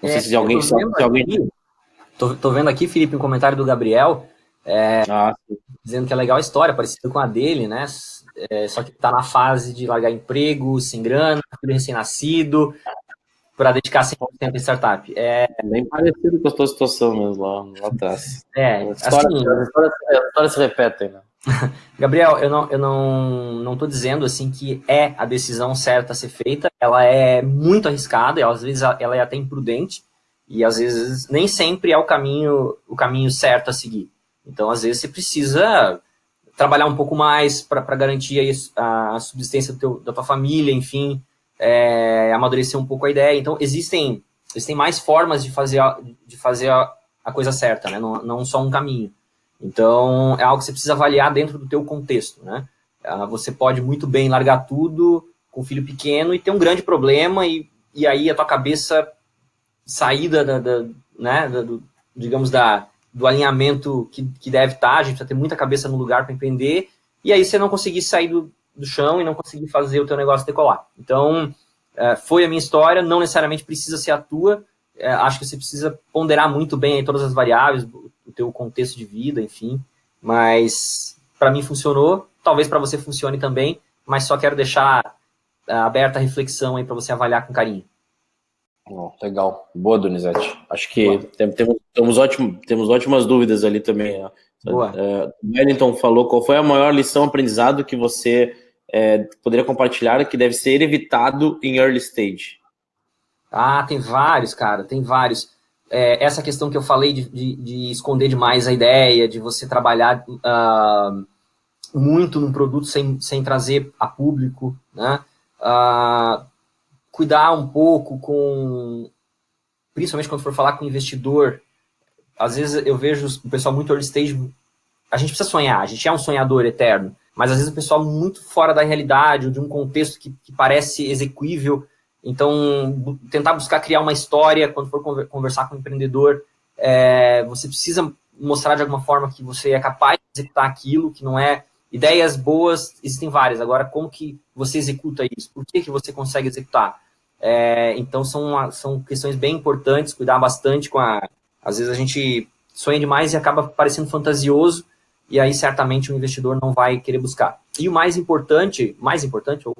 Não sei se alguém... Tô vendo aqui, Felipe, um comentário do Gabriel, dizendo que é legal a história, parecida com a dele, né? Só que tá na fase de largar emprego, sem grana, filho recém-nascido, para dedicar 100% à startup. Bem parecido com a tua situação mesmo lá atrás. As histórias se repetem, né? Gabriel, eu não tô dizendo assim que é a decisão certa a ser feita, ela é muito arriscada, às vezes ela é até imprudente, e às vezes nem sempre é o caminho certo a seguir. Então, às vezes, você precisa trabalhar um pouco mais para garantir a subsistência da tua família, enfim, amadurecer um pouco a ideia. Então, existem mais formas de fazer a coisa certa, né? Não só um caminho. Então, é algo que você precisa avaliar dentro do teu contexto, né? Você pode muito bem largar tudo com um filho pequeno e ter um grande problema e aí a tua cabeça sair do alinhamento que deve estar, a gente precisa ter muita cabeça no lugar para empreender, e aí você não conseguir sair do chão e não conseguir fazer o teu negócio decolar. Então, foi a minha história, não necessariamente precisa ser a tua, acho que você precisa ponderar muito bem aí todas as variáveis, o teu contexto de vida, enfim, mas para mim funcionou, talvez para você funcione também, mas só quero deixar aberta a reflexão aí para você avaliar com carinho. Legal, boa, Donizete. Acho que temos ótimas dúvidas ali também. Boa. O Wellington falou qual foi a maior lição aprendizado que você poderia compartilhar que deve ser evitado em early stage. Tem vários, cara, tem vários. Essa questão que eu falei de esconder demais a ideia, de você trabalhar muito num produto sem trazer a público, né? cuidar um pouco principalmente quando for falar com o investidor. Às vezes eu vejo o pessoal muito early stage, a gente precisa sonhar, a gente é um sonhador eterno, mas às vezes o pessoal muito fora da realidade, ou de um contexto que parece execuível. Então, tentar buscar criar uma história, quando for conversar com o empreendedor, você precisa mostrar de alguma forma que você é capaz de executar aquilo, que não é... Ideias boas, existem várias. Agora, como que você executa isso? Por que você consegue executar? Então, são questões bem importantes, cuidar bastante com a... Às vezes a gente sonha demais e acaba parecendo fantasioso, e aí certamente o investidor não vai querer buscar. E o mais importante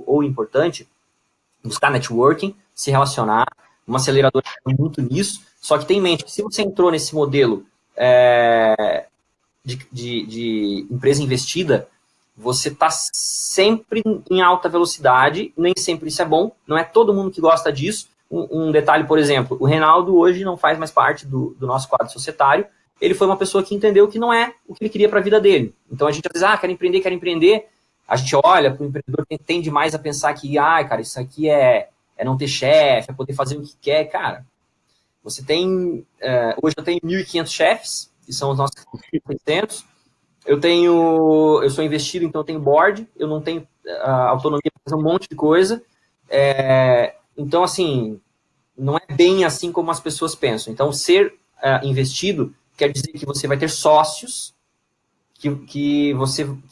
ou importante, buscar networking, se relacionar, uma aceleradora muito nisso, só que tem em mente que se você entrou nesse modelo de empresa investida, você está sempre em alta velocidade, nem sempre isso é bom, não é todo mundo que gosta disso. Um detalhe, por exemplo, o Reinaldo hoje não faz mais parte do nosso quadro societário, ele foi uma pessoa que entendeu que não é o que ele queria para a vida dele. Então a gente às vezes, quero empreender, a gente olha para o empreendedor, tende mais a pensar que, cara, isso aqui é não ter chefe, é poder fazer o que quer. Cara, você tem, hoje eu tenho 1.500 chefes, que são os nossos 600. Eu sou investido, então eu tenho board, eu não tenho autonomia para fazer um monte de coisa. Então, assim, não é bem assim como as pessoas pensam. Então, ser investido quer dizer que você vai ter sócios que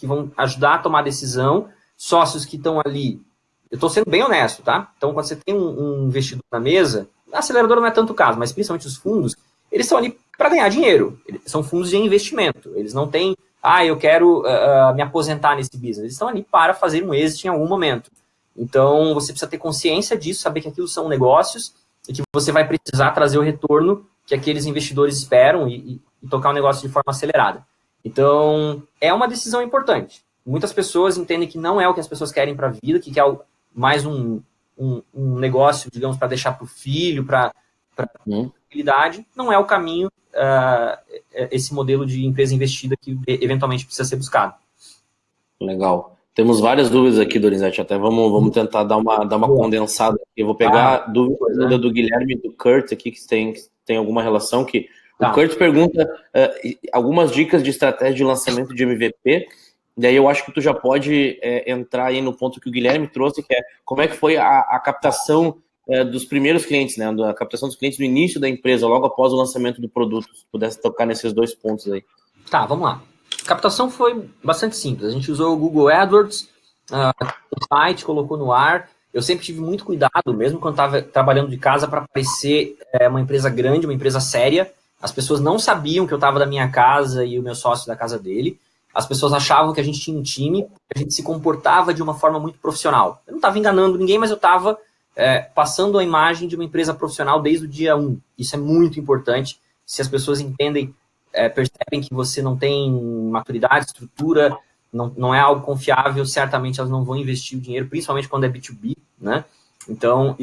vão ajudar a tomar decisão, sócios que estão ali. Eu estou sendo bem honesto, tá? Então, quando você tem um investidor na mesa, a aceleradora não é tanto o caso, mas principalmente os fundos, eles estão ali para ganhar dinheiro. São fundos de investimento. Eles não têm, eu quero me aposentar nesse business. Eles estão ali para fazer um exit em algum momento. Então, você precisa ter consciência disso, saber que aquilo são negócios e que você vai precisar trazer o retorno que aqueles investidores esperam e tocar o negócio de forma acelerada. Então, é uma decisão importante. Muitas pessoas entendem que não é o que as pessoas querem para a vida, que quer mais um negócio, digamos, para deixar para o filho, para tranquilidade. Não é o caminho, esse modelo de empresa investida que eventualmente precisa ser buscado. Legal. Temos várias dúvidas aqui, Donizete, até vamos tentar dar uma condensada aqui. Eu vou pegar dúvida do Guilherme e do Kurt aqui, que tem alguma relação, que o Kurt pergunta algumas dicas de estratégia de lançamento de MVP, e aí eu acho que tu já pode entrar aí no ponto que o Guilherme trouxe, que é como é que foi a captação dos primeiros clientes, né, a captação dos clientes no início da empresa, logo após o lançamento do produto, se pudesse tocar nesses dois pontos aí. Tá, vamos lá. A captação foi bastante simples. A gente usou o Google AdWords, o site, colocou no ar. Eu sempre tive muito cuidado, mesmo quando estava trabalhando de casa, para parecer uma empresa grande, uma empresa séria. As pessoas não sabiam que eu estava da minha casa e o meu sócio da casa dele. As pessoas achavam que a gente tinha um time, que a gente se comportava de uma forma muito profissional. Eu não estava enganando ninguém, mas eu estava passando a imagem de uma empresa profissional desde o dia 1. Isso é muito importante. Se as pessoas entendem, percebem que você não tem maturidade, estrutura, não é algo confiável, certamente elas não vão investir o dinheiro, principalmente quando é B2B, né? Então,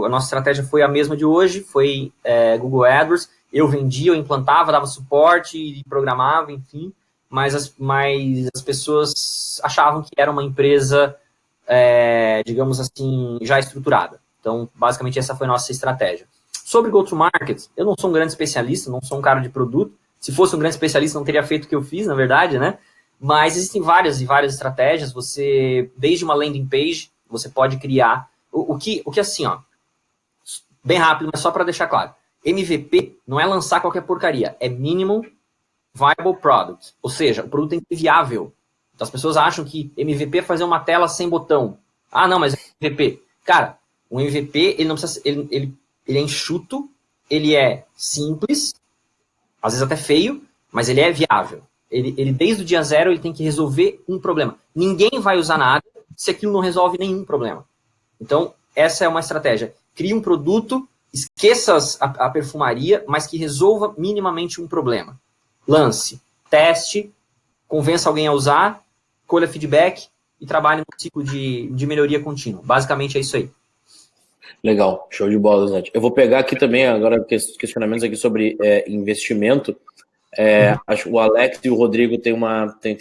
a nossa estratégia foi a mesma de hoje, foi Google AdWords. Eu vendia, eu implantava, dava suporte, programava, enfim, mas as pessoas achavam que era uma empresa, digamos assim, já estruturada. Então, basicamente, essa foi a nossa estratégia. Sobre go-to-market, eu não sou um grande especialista, não sou um cara de produto. Se fosse um grande especialista, não teria feito o que eu fiz, na verdade, né? Mas existem várias e várias estratégias. Desde uma landing page, você pode criar. O que assim, bem rápido, mas só para deixar claro. MVP não é lançar qualquer porcaria, é Minimum Viable Product. Ou seja, o produto tem que ser viável. Então as pessoas acham que MVP é fazer uma tela sem botão. Não, mas é MVP. Cara, um MVP, ele não precisa. Ele é enxuto, ele é simples, às vezes até feio, mas ele é viável. Ele desde o dia 0, ele tem que resolver um problema. Ninguém vai usar nada se aquilo não resolve nenhum problema. Então, essa é uma estratégia. Crie um produto, esqueça a perfumaria, mas que resolva minimamente um problema. Lance, teste, convença alguém a usar, colha feedback e trabalhe no ciclo de melhoria contínua. Basicamente é isso aí. Legal, show de bola, Donizete. Eu vou pegar aqui também agora questionamentos aqui sobre investimento. Acho que o Alex e o Rodrigo têm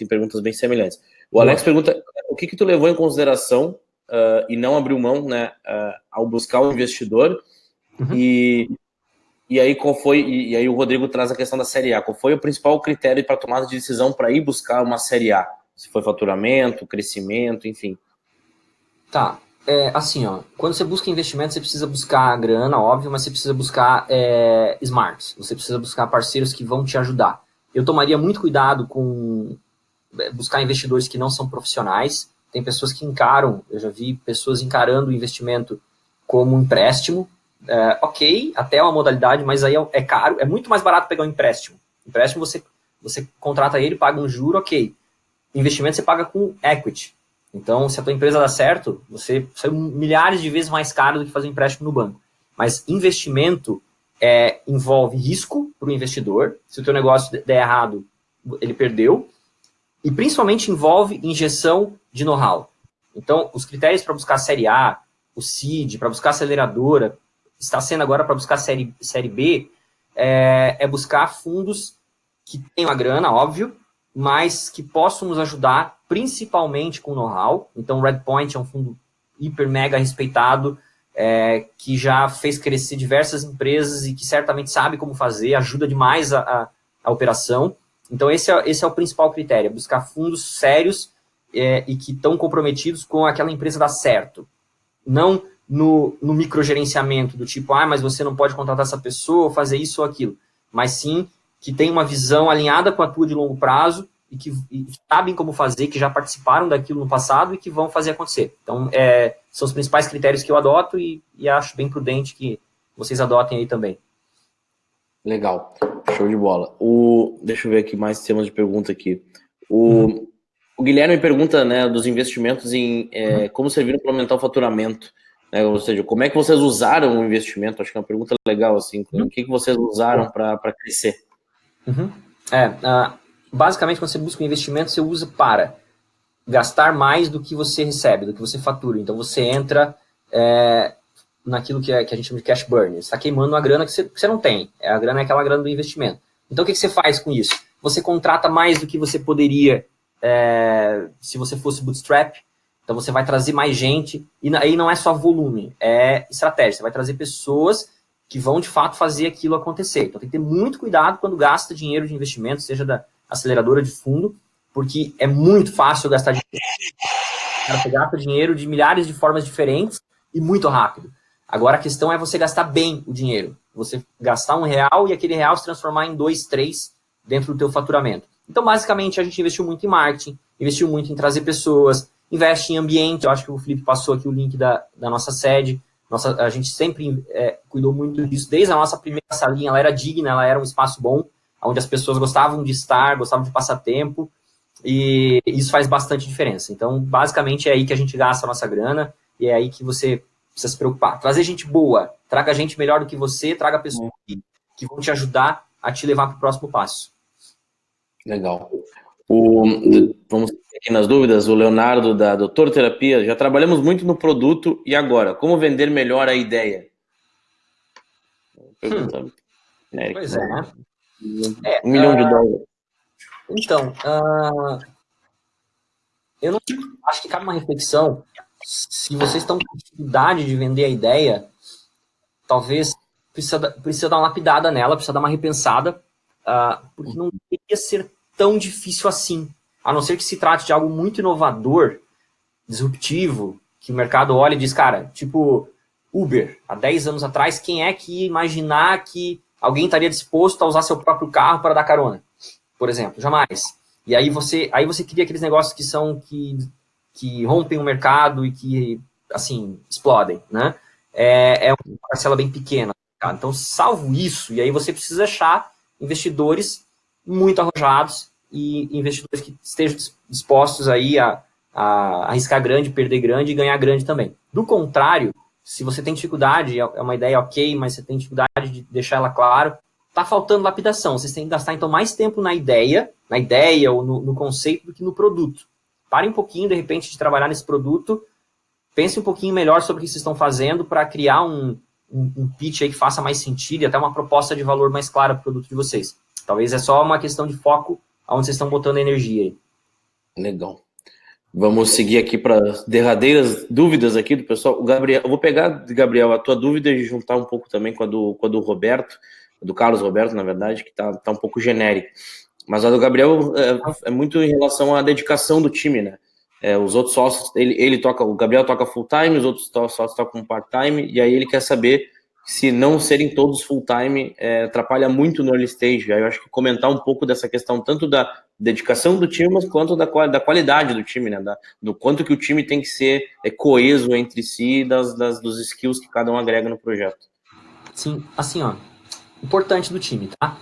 perguntas bem semelhantes. O Alex pergunta: o que tu levou em consideração e não abriu mão, né, ao buscar o investidor. Uhum. E aí e aí o Rodrigo traz a questão da Série A. Qual foi o principal critério para tomada de decisão para ir buscar uma Série A? Se foi faturamento, crescimento, enfim. Tá. Assim, ó, quando você busca investimento, você precisa buscar grana, óbvio, mas você precisa buscar smarts. Você precisa buscar parceiros que vão te ajudar. Eu tomaria muito cuidado com buscar investidores que não são profissionais. Tem pessoas que encaram, eu já vi pessoas encarando o investimento como um empréstimo. Ok, até uma modalidade, mas aí é caro, é muito mais barato pegar um empréstimo. Empréstimo você contrata ele, paga um juro, ok. Investimento você paga com equity. Então, se a tua empresa dá certo, você sai milhares de vezes mais caro do que fazer um empréstimo no banco. Mas investimento envolve risco para o investidor. Se o teu negócio der errado, ele perdeu. E principalmente envolve injeção de know-how. Então, os critérios para buscar a Série A, o seed, para buscar a aceleradora, está sendo agora para buscar a série B, é buscar fundos que tenham a grana, óbvio, mas que possam nos ajudar, principalmente com know-how. Então, o Redpoint é um fundo hiper mega respeitado, que já fez crescer diversas empresas e que certamente sabe como fazer, ajuda demais a operação. Então, esse é o principal critério, buscar fundos sérios e que estão comprometidos com aquela empresa dar certo. Não no microgerenciamento do tipo, mas você não pode contratar essa pessoa, fazer isso ou aquilo. Mas sim que tem uma visão alinhada com a tua de longo prazo e que sabem como fazer, que já participaram daquilo no passado e que vão fazer acontecer. Então, são os principais critérios que eu adoto e acho bem prudente que vocês adotem aí também. Legal, show de bola. Deixa eu ver aqui mais temas de pergunta aqui. O Guilherme pergunta, né, dos investimentos em como serviram para aumentar o faturamento, né? Ou seja, como é que vocês usaram o investimento? Acho que é uma pergunta legal, assim, o que vocês usaram para crescer? Basicamente, quando você busca um investimento, você usa para gastar mais do que você recebe, do que você fatura. Então, você entra naquilo que a gente chama de cash burn. Você está queimando uma grana que você não tem. A grana é aquela grana do investimento. Então, o que você faz com isso? Você contrata mais do que você poderia se você fosse bootstrap. Então, você vai trazer mais gente. E aí não é só volume, é estratégia. Você vai trazer pessoas que vão, de fato, fazer aquilo acontecer. Então, tem que ter muito cuidado quando gasta dinheiro de investimento, seja da aceleradora de fundo, porque é muito fácil gastar dinheiro. Você gasta dinheiro de milhares de formas diferentes e muito rápido. Agora, a questão é você gastar bem o dinheiro. Você gastar R$1 e aquele real se transformar em 2, 3 dentro do teu faturamento. Então, basicamente, a gente investiu muito em marketing, investiu muito em trazer pessoas, investe em ambiente. Eu acho que o Felipe passou aqui o link da nossa sede. A gente sempre cuidou muito disso. Desde a nossa primeira salinha, ela era digna, ela era um espaço bom, onde as pessoas gostavam de estar, gostavam de passar tempo, e isso faz bastante diferença. Então, basicamente, é aí que a gente gasta a nossa grana, e é aí que você precisa se preocupar. Trazer gente boa, traga gente melhor do que você, traga pessoas que vão te ajudar a te levar para o próximo passo. Legal. Vamos aqui nas dúvidas, o Leonardo da Doutor Terapia, já trabalhamos muito no produto e agora, como vender melhor a ideia? Pergunta. Pois é, né? $1 milhão. Então, eu não acho que cabe uma reflexão. Se vocês estão com dificuldade de vender a ideia, talvez precisa dar uma lapidada nela, precisa dar uma repensada, porque não deveria ser tão difícil assim. A não ser que se trate de algo muito inovador, disruptivo, que o mercado olha e diz, cara, tipo Uber, há 10 anos atrás, quem é que ia imaginar que alguém estaria disposto a usar seu próprio carro para dar carona? Por exemplo, jamais. E aí você cria aqueles negócios que rompem o mercado e que, assim, explodem, né? É uma parcela bem pequena. Cara. Então, salvo isso, e aí você precisa achar investidores muito arrojados e investidores que estejam dispostos aí a arriscar grande, perder grande e ganhar grande também. Do contrário, se você tem dificuldade, é uma ideia ok, mas você tem dificuldade de deixar ela claro, tá faltando lapidação. Vocês têm que gastar, então, mais tempo na ideia ou no conceito do que no produto. Parem um pouquinho, de repente, de trabalhar nesse produto, pense um pouquinho melhor sobre o que vocês estão fazendo para criar um pitch aí que faça mais sentido e até uma proposta de valor mais clara para o produto de vocês. Talvez é só uma questão de foco aonde vocês estão botando energia aí. Legal. Vamos seguir aqui para as derradeiras dúvidas aqui do pessoal. O Gabriel, eu vou pegar, Gabriel, a tua dúvida e juntar um pouco também com a do Roberto, do Carlos Roberto, na verdade, que tá um pouco genérico. Mas a do Gabriel é muito em relação à dedicação do time, né? Os outros sócios, o Gabriel toca full-time, os outros sócios tocam part-time, e aí ele quer saber se não serem todos full-time atrapalha muito no early stage. Aí eu acho que comentar um pouco dessa questão, tanto da dedicação do time, mas quanto da qualidade do time, né? Do quanto que o time tem que ser coeso entre si, dos skills que cada um agrega no projeto. Sim, assim, ó, importante do time, tá?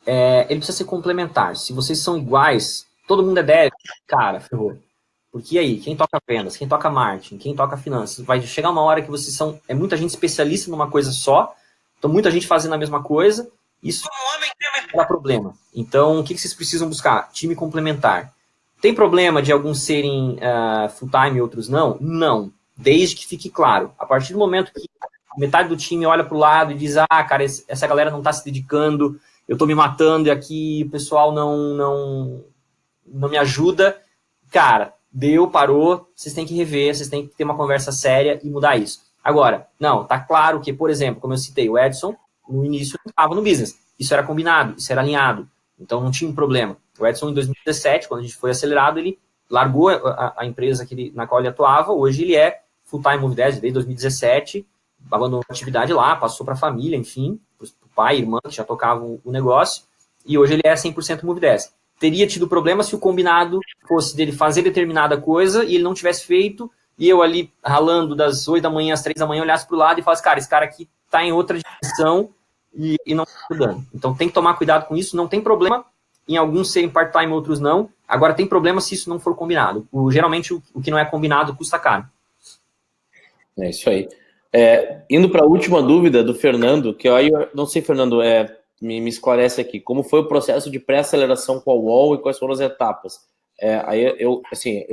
Ele precisa ser complementar. Se vocês são iguais, todo mundo é dev, cara, ferrou. Porque aí, quem toca vendas, quem toca marketing, quem toca finanças, vai chegar uma hora que vocês são... É muita gente especialista numa coisa só, então muita gente fazendo a mesma coisa, isso dá problema. Então, o que vocês precisam buscar? Time complementar. Tem problema de alguns serem full-time e outros não? Não. Desde que fique claro. A partir do momento que metade do time olha para o lado e diz, cara, essa galera não está se dedicando, eu estou me matando e aqui o pessoal não me ajuda, cara, parou, vocês têm que rever, vocês têm que ter uma conversa séria e mudar isso. Agora, não, tá claro que, por exemplo, como eu citei, o Edson, no início, não estava no business. Isso era combinado, isso era alinhado. Então, não tinha um problema. O Edson, em 2017, quando a gente foi acelerado, ele largou a empresa na qual ele atuava. Hoje, ele é full-time Movidesk desde 2017, abandonou a atividade lá, passou para a família, enfim, para o pai e irmã que já tocavam o negócio. E hoje, ele é 100% Movidesk. Teria tido problema se o combinado fosse dele fazer determinada coisa e ele não tivesse feito, e eu ali ralando das 8 da manhã às 3 da manhã olhasse para o lado e falasse, cara, esse cara aqui está em outra dimensão e não está ajudando. Então tem que tomar cuidado com isso, não tem problema em alguns serem part-time, outros não. Agora tem problema se isso não for combinado. Geralmente o que não é combinado custa caro. É isso aí. Indo para a última dúvida do Fernando, que aí eu não sei, Fernando, me esclarece aqui, como foi o processo de pré-aceleração com a UOL e quais foram as etapas? Aí eu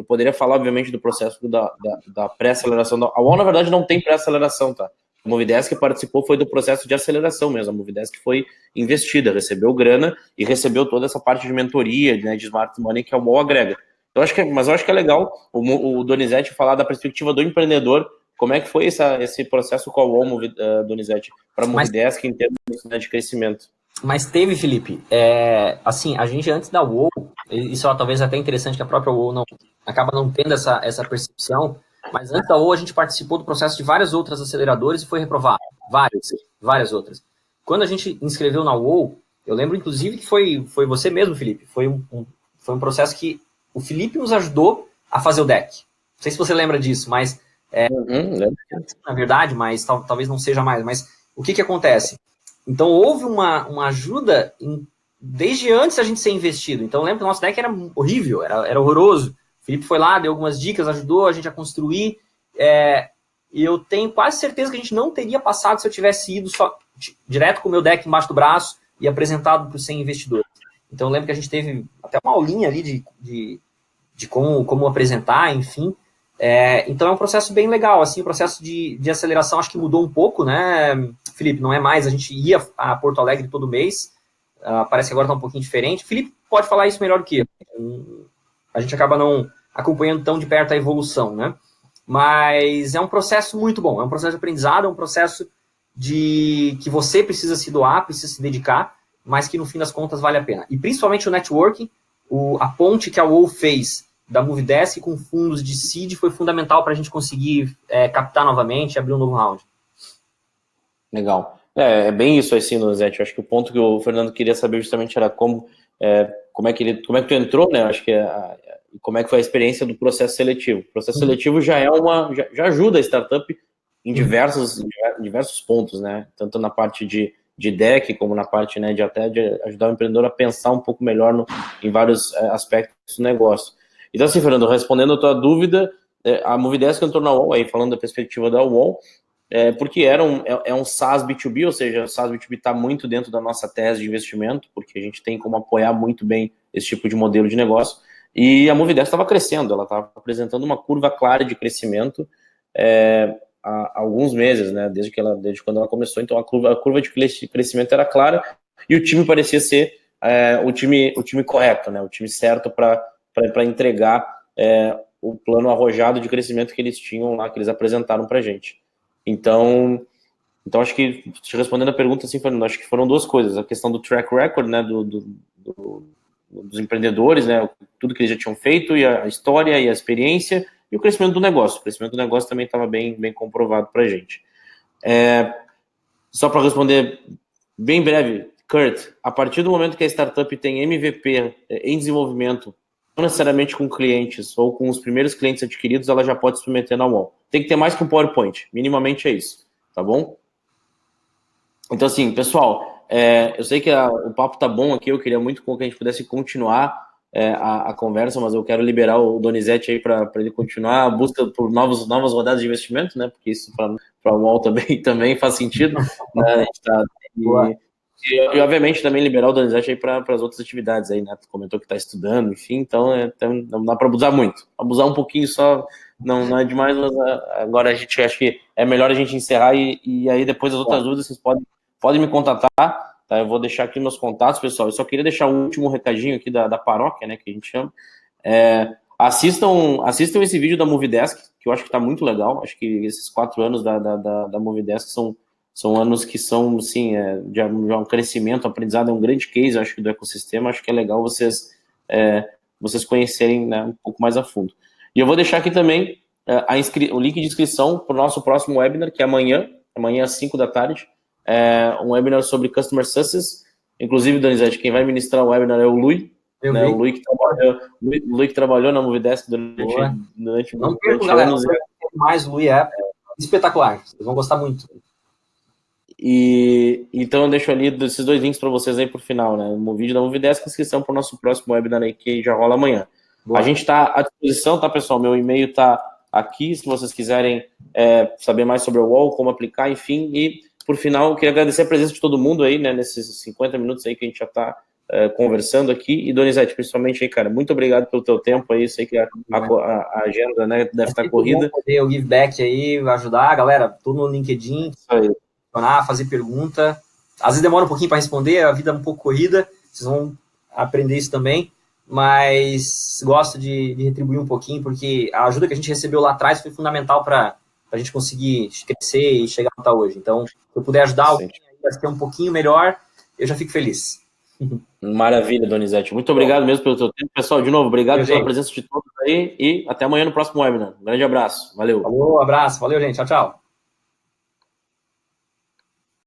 poderia falar, obviamente, do processo da pré-aceleração. A UOL, na verdade, não tem pré-aceleração, tá? A Movidesk que participou foi do processo de aceleração mesmo. A Movidesk foi investida, recebeu grana e recebeu toda essa parte de mentoria, né, de smart money que a UOL agrega. Mas eu acho que é legal o Donizete falar da perspectiva do empreendedor. Como é que foi esse processo com a UOL, Donizete, para a Movidesk em termos de crescimento? Mas teve, Felipe, assim, a gente antes da UOL, isso talvez até interessante que a própria UOL acaba não tendo essa percepção, mas antes da UOL a gente participou do processo de várias outras aceleradoras e foi reprovado, várias outras. Quando a gente inscreveu na UOL, eu lembro inclusive que foi você mesmo, Felipe, foi um processo que o Felipe nos ajudou a fazer o deck. Não sei se você lembra disso, mas na verdade, mas talvez não seja mais, mas o que acontece? Então, houve uma ajuda desde antes a gente ser investido. Então, eu lembro que o nosso deck era horrível, era horroroso. O Felipe foi lá, deu algumas dicas, ajudou a gente a construir. E eu tenho quase certeza que a gente não teria passado se eu tivesse ido direto com o meu deck embaixo do braço e apresentado para os 100 investidores. Então, eu lembro que a gente teve até uma aulinha ali de como apresentar, enfim. Então é um processo bem legal, assim, o processo de aceleração acho que mudou um pouco, né, Felipe? Não é mais, a gente ia a Porto Alegre todo mês, parece que agora está um pouquinho diferente. Felipe pode falar isso melhor do que eu. A gente acaba não acompanhando tão de perto a evolução, né? Mas é um processo muito bom, é um processo de aprendizado, é um processo que você precisa se doar, precisa se dedicar, mas que no fim das contas vale a pena. E principalmente o networking, a ponte que a UOL fez da Movidesk com fundos de seed foi fundamental para a gente conseguir captar novamente e abrir um novo round. Legal. É bem isso assim, Donizete. Acho que o ponto que o Fernando queria saber justamente era como é que tu entrou, né? Acho que como é que foi a experiência do processo seletivo. O processo seletivo já já ajuda a startup em diversos pontos, né? Tanto na parte de deck, como na parte, né, de ajudar o empreendedor a pensar um pouco melhor em vários aspectos do negócio. Então, assim, Fernando, respondendo a tua dúvida, a Movidesk entrou na UOL, aí falando da perspectiva da UOL, porque é um SaaS B2B, ou seja, o SaaS B2B está muito dentro da nossa tese de investimento, porque a gente tem como apoiar muito bem esse tipo de modelo de negócio, e a Movidesk estava crescendo, ela estava apresentando uma curva clara de crescimento há alguns meses, né, desde quando ela começou. Então a curva de crescimento era clara, e o time parecia ser o time correto, né, o time certo para entregar o plano arrojado de crescimento que eles tinham lá, que eles apresentaram para a gente. Então, acho que, te respondendo a pergunta, assim, Fernando, acho que foram duas coisas. A questão do track record, né, dos empreendedores, né, tudo que eles já tinham feito, e a história e a experiência, e o crescimento do negócio. O crescimento do negócio também estava bem comprovado para a gente. Só para responder bem breve, Kurt, a partir do momento que a startup tem MVP em desenvolvimento, não necessariamente com clientes ou com os primeiros clientes adquiridos, ela já pode se submeter na UOL. Tem que ter mais que um PowerPoint, minimamente é isso, tá bom? Então, assim, pessoal, eu sei que o papo tá bom aqui, eu queria muito que a gente pudesse continuar a conversa, mas eu quero liberar o Donizete aí para ele continuar a busca por novas rodadas de investimento, né? Porque isso para o UOL também faz sentido, né? A gente tá, e obviamente também liberar o Donizete aí para as outras atividades aí, né? Tu comentou que está estudando, enfim, então não dá para abusar muito. Abusar um pouquinho só não é demais, mas agora a gente acha que é melhor a gente encerrar e aí depois as outras dúvidas vocês podem me contatar, tá? Eu vou deixar aqui meus contatos, pessoal. Eu só queria deixar um último recadinho aqui da paróquia, né, que a gente chama. Assistam esse vídeo da Movidesk, que eu acho que está muito legal. Acho que esses 4 anos da Movidesk são anos que são, sim, de um crescimento, aprendizado, é um grande case, acho que, do ecossistema. Acho que é legal vocês conhecerem, né, um pouco mais a fundo. E eu vou deixar aqui também o link de inscrição para o nosso próximo webinar, que é amanhã às 5 da tarde. Um webinar sobre Customer Success. Inclusive, Donizete, quem vai ministrar o webinar é o Lui. Né, o Lui que trabalhou na Movidesk durante não perco, galera, anos. Mais o Lui é espetacular. Vocês vão gostar muito. E então eu deixo ali esses 2 links para vocês aí por final, né? Um vídeo da Movidesk e inscrição para o nosso próximo webinar aí, que já rola amanhã. Boa. A gente está à disposição, tá, pessoal? Meu e-mail está aqui, se vocês quiserem saber mais sobre o UOL, como aplicar, enfim. E, por final, eu queria agradecer a presença de todo mundo aí, né? Nesses 50 minutos aí que a gente já está conversando aqui. E, Donizete, principalmente aí, cara, muito obrigado pelo teu tempo aí. Sei que a agenda, né, deve estar corrida. Poder o give back aí, ajudar a galera, tudo no LinkedIn. Isso aí. Fazer pergunta. Às vezes demora um pouquinho para responder, a vida é um pouco corrida, vocês vão aprender isso também, mas gosto de retribuir um pouquinho, porque a ajuda que a gente recebeu lá atrás foi fundamental para a gente conseguir crescer e chegar onde está hoje. Então, se eu puder ajudar alguém a ser um pouquinho melhor, eu já fico feliz. Maravilha, Donizete. Muito obrigado mesmo pelo teu tempo. Pessoal, de novo, obrigado pela presença de todos aí e até amanhã no próximo webinar. Um grande abraço. Valeu. Falou, abraço. Valeu, gente. Tchau, tchau.